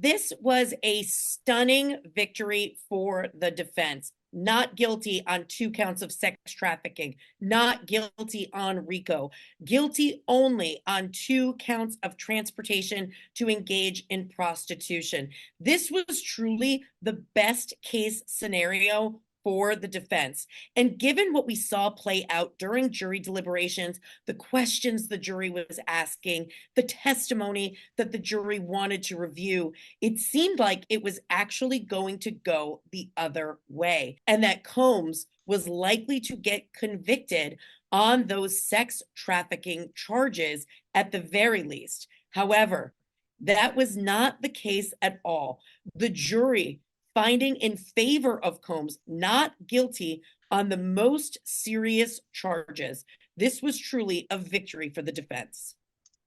This was a stunning victory for the defense. Not guilty on 2 counts of sex trafficking, not guilty on RICO, guilty only on 2 counts of transportation to engage in prostitution. This was truly the best case scenario for the defense. And given what we saw play out during jury deliberations, the questions the jury was asking, the testimony that the jury wanted to review, it seemed like it was actually going to go the other way, and that Combs was likely to get convicted on those sex trafficking charges at the very least. However, that was not the case at all. The jury finding in favor of Combs, not guilty on the most serious charges. This was truly a victory for the defense.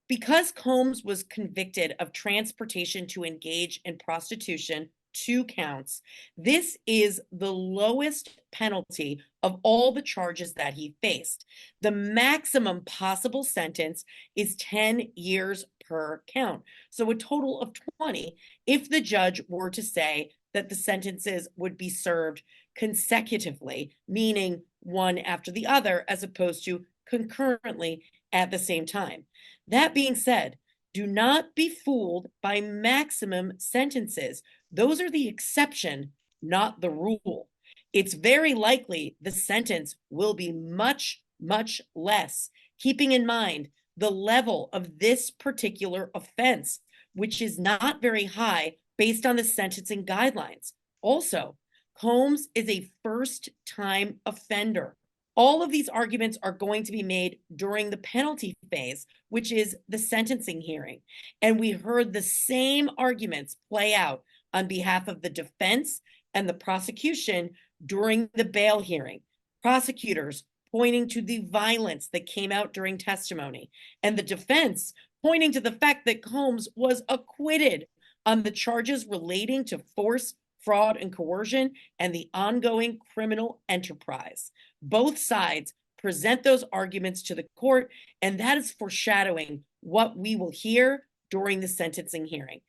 Because Combs was convicted of transportation to engage in prostitution, 2 counts, this is the lowest penalty of all the charges that he faced. The maximum possible sentence is 10 years per count, so a total of 20 if the judge were to say that the sentences would be served consecutively, meaning one after the other, as opposed to concurrently at the same time. That being said, do not be fooled by maximum sentences. Those are the exception, not the rule. It's very likely the sentence will be much, much less, keeping in mind the level of this particular offense, which is not very high based on the sentencing guidelines. Also, Combs is a first-time offender. All of these arguments are going to be made during the penalty phase, which is the sentencing hearing. And we heard the same arguments play out on behalf of the defense and the prosecution during the bail hearing. Prosecutors pointing to the violence that came out during testimony, and the defense pointing to the fact that Combs was acquitted on the charges relating to force, fraud, and coercion, and the ongoing criminal enterprise. Both sides present those arguments to the court, and that is foreshadowing what we will hear during the sentencing hearing.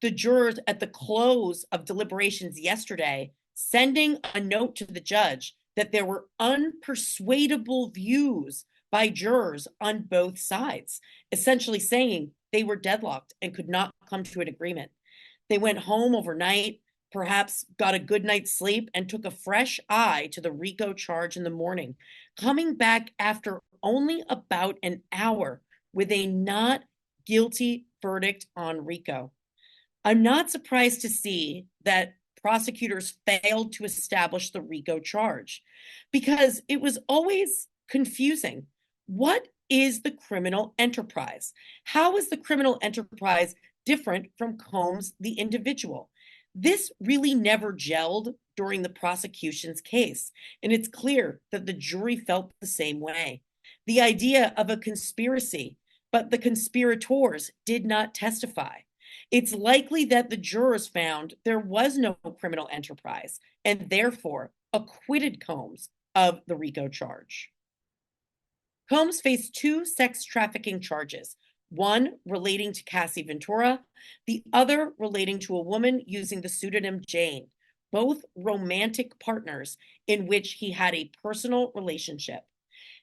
The jurors at the close of deliberations yesterday sending a note to the judge that there were unpersuadable views by jurors on both sides, essentially saying they were deadlocked and could not come to an agreement. They went home overnight, perhaps got a good night's sleep, and took a fresh eye to the RICO charge in the morning, coming back after only about an hour with a not guilty verdict on RICO. I'm not surprised to see that prosecutors failed to establish the RICO charge because it was always confusing. What is the criminal enterprise? How is the criminal enterprise different from Combs, the individual? This really never gelled during the prosecution's case, and it's clear that the jury felt the same way. The idea of a conspiracy, but the conspirators did not testify. It's likely that the jurors found there was no criminal enterprise and therefore acquitted Combs of the RICO charge. Combs faced 2 sex trafficking charges, one relating to Cassie Ventura, the other relating to a woman using the pseudonym Jane, both romantic partners in which he had a personal relationship.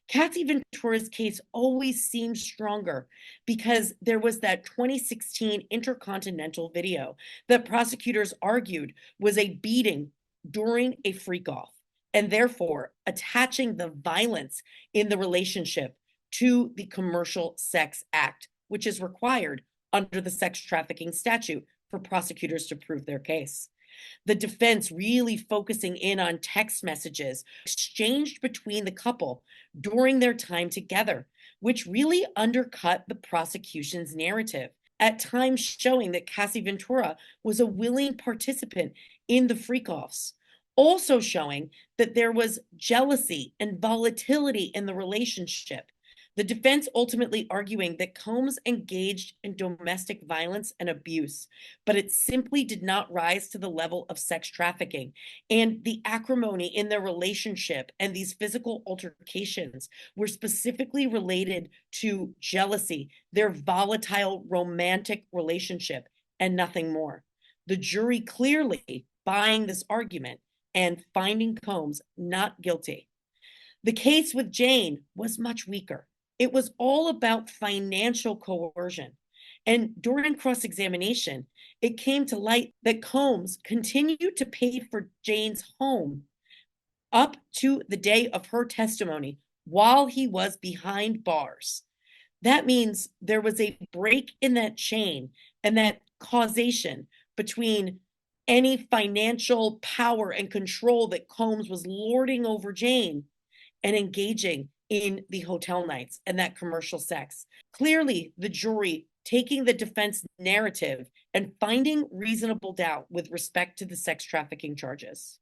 Cassie Ventura's case always seemed stronger because there was that 2016 Intercontinental video that prosecutors argued was a beating during a freak-off, and therefore attaching the violence in the relationship to the Commercial Sex Act, which is required under the sex trafficking statute for prosecutors to prove their case. The defense really focusing in on text messages exchanged between the couple during their time together, which really undercut the prosecution's narrative, at times showing that Cassie Ventura was a willing participant in the freak-offs, also showing that there was jealousy and volatility in the relationship. The defense ultimately arguing that Combs engaged in domestic violence and abuse, but it simply did not rise to the level of sex trafficking. And the acrimony in their relationship and these physical altercations were specifically related to jealousy, their volatile romantic relationship, and nothing more. the jury clearly buying this argument and finding Combs not guilty. The case with Jane was much weaker. It was all about financial coercion. And during cross-examination, it came to light that Combs continued to pay for Jane's home up to the day of her testimony while he was behind bars. That means there was a break in that chain and that causation between any financial power and control that Combs was lording over Jane and engaging in the hotel nights and that commercial sex. Clearly, the jury taking the defense narrative and finding reasonable doubt with respect to the sex trafficking charges.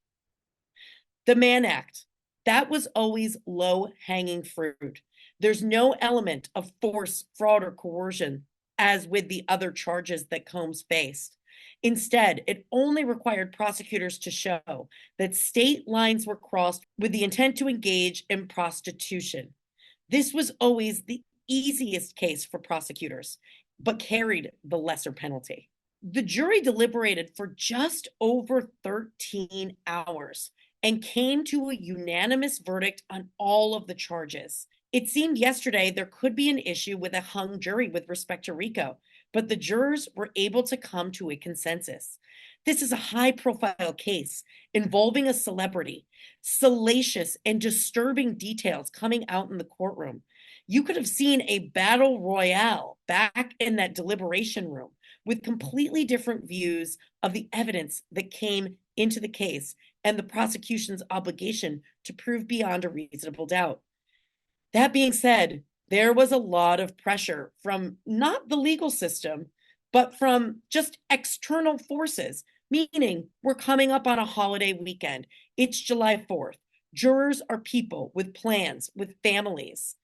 The Mann Act, that was always low-hanging fruit. There's no element of force, fraud, or coercion as with the other charges that Combs faced. Instead, it only required prosecutors to show that state lines were crossed with the intent to engage in prostitution. This was always the easiest case for prosecutors, but carried the lesser penalty. The jury deliberated for just over 13 hours and came to a unanimous verdict on all of the charges. It seemed yesterday there could be an issue with a hung jury with respect to RICO, but the jurors were able to come to a consensus. This is a high-profile case involving a celebrity, salacious and disturbing details coming out in the courtroom. You could have seen a battle royale back in that deliberation room with completely different views of the evidence that came into the case and the prosecution's obligation to prove beyond a reasonable doubt. That being said, there was a lot of pressure from not the legal system, but from just external forces, meaning we're coming up on a holiday weekend. It's July 4th. Jurors are people with plans, with families.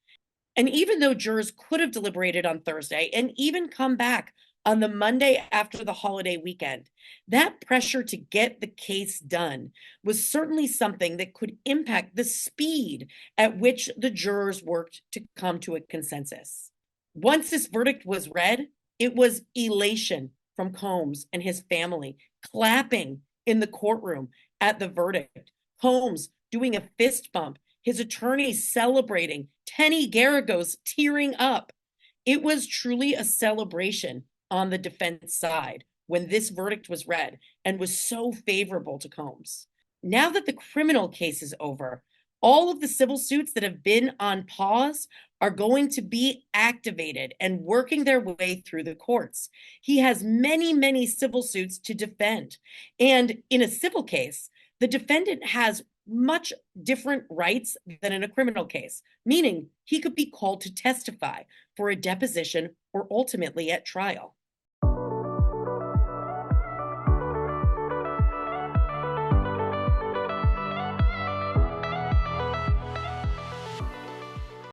And even though jurors could have deliberated on Thursday and even come back on the Monday after the holiday weekend, that pressure to get the case done was certainly something that could impact the speed at which the jurors worked to come to a consensus. Once this verdict was read, it was elation from Combs and his family, clapping in the courtroom at the verdict. Combs doing a fist bump, his attorneys celebrating, Tenny Garagos tearing up. It was truly a celebration on the defense side when this verdict was read and was so favorable to Combs. Now that the criminal case is over, all of the civil suits that have been on pause are going to be activated and working their way through the courts. He has many, many civil suits to defend. And in a civil case, the defendant has much different rights than in a criminal case, meaning he could be called to testify for a deposition or ultimately at trial.